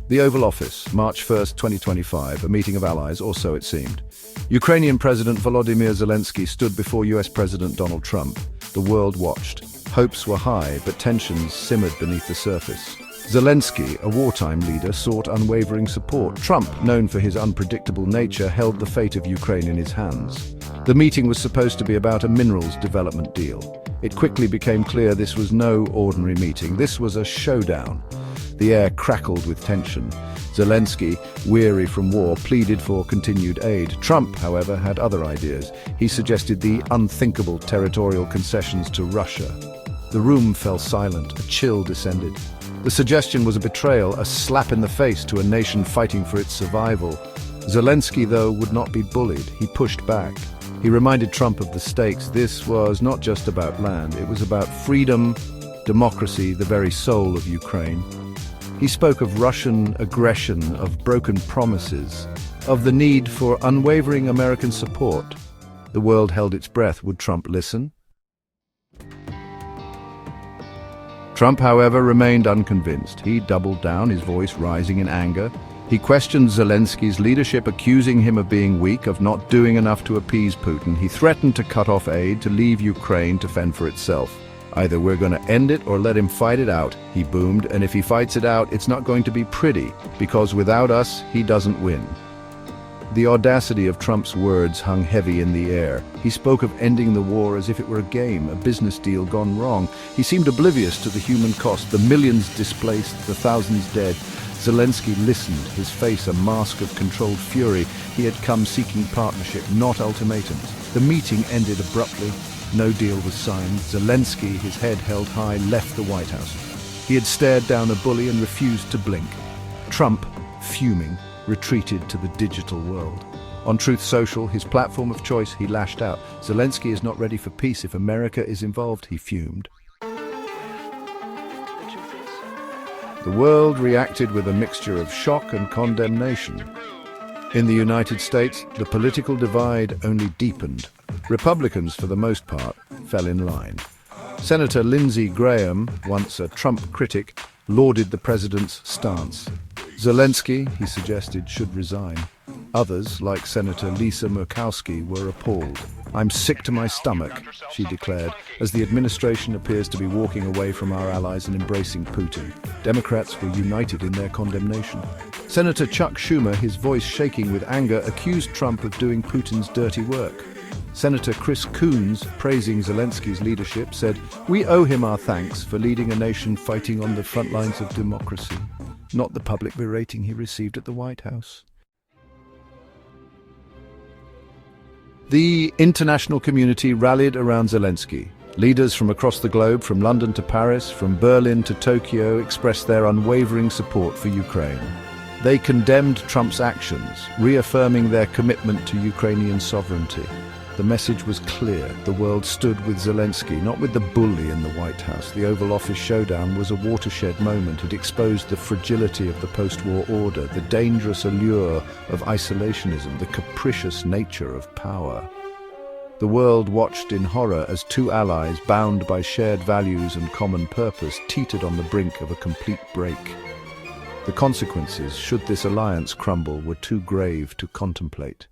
The Oval Office, March 1st, 2025, a meeting of allies, or so it seemed. Ukrainian President Volodymyr Zelensky stood before US President Donald Trump. The world watched. Hopes were high, but tensions simmered beneath the surface. Zelensky, a wartime leader, sought unwavering support. Trump, known for his unpredictable nature, held the fate of Ukraine in his hands. The meeting was supposed to be about a minerals development deal. It quickly became clear this was no ordinary meeting. This was a showdown. The air crackled with tension. Zelensky, weary from war, pleaded for continued aid. Trump, however, had other ideas. He suggested the unthinkable territorial concessions to Russia. The room fell silent. A chill descended. The suggestion was a betrayal, a slap in the face to a nation fighting for its survival. Zelensky, though, would not be bullied. He pushed back. He reminded Trump of the stakes. This was not just about land. It was about freedom, democracy, the very soul of Ukraine. He spoke of Russian aggression, of broken promises, of the need for unwavering American support. The world held its breath. Would Trump listen? Trump, however, remained unconvinced. He doubled down, his voice rising in anger. He questioned Zelensky's leadership, accusing him of being weak, of not doing enough to appease Putin. He threatened to cut off aid, to leave Ukraine to fend for itself. Either we're going to end it or let him fight it out, he boomed, and if he fights it out, it's not going to be pretty, because without us, he doesn't win. The audacity of Trump's words hung heavy in the air. He spoke of ending the war as if it were a game, a business deal gone wrong. He seemed oblivious to the human cost, the millions displaced, the thousands dead. Zelensky listened, his face a mask of controlled fury. He had come seeking partnership, not ultimatums. The meeting ended abruptly. No deal was signed. Zelensky, his head held high, left the White House. He had stared down a bully and refused to blink. Trump, fuming, retreated to the digital world. On Truth Social, his platform of choice, he lashed out. Zelensky is not ready for peace if America is involved, he fumed. The world reacted with a mixture of shock and condemnation. In the United States, the political divide only deepened. Republicans, for the most part, fell in line. Senator Lindsey Graham, once a Trump critic, lauded the president's stance. Zelensky, he suggested, should resign. Others, like Senator Lisa Murkowski, were appalled. "I'm sick to my stomach," she declared, as the administration appears to be walking away from our allies and embracing Putin. Democrats were united in their condemnation. Senator Chuck Schumer, his voice shaking with anger, accused Trump of doing Putin's dirty work. Senator Chris Coons, praising Zelensky's leadership, said, "We owe him our thanks for leading a nation fighting on the front lines of democracy," not the public berating he received at the White House. The international community rallied around Zelensky. Leaders from across the globe, from London to Paris, from Berlin to Tokyo, expressed their unwavering support for Ukraine. They condemned Trump's actions, reaffirming their commitment to Ukrainian sovereignty. The message was clear. The world stood with Zelensky, not with the bully in the White House. The Oval Office showdown was a watershed moment. It exposed the fragility of the post-war order, the dangerous allure of isolationism, the capricious nature of power. The world watched in horror as two allies, bound by shared values and common purpose, teetered on the brink of a complete break. The consequences, should this alliance crumble, were too grave to contemplate.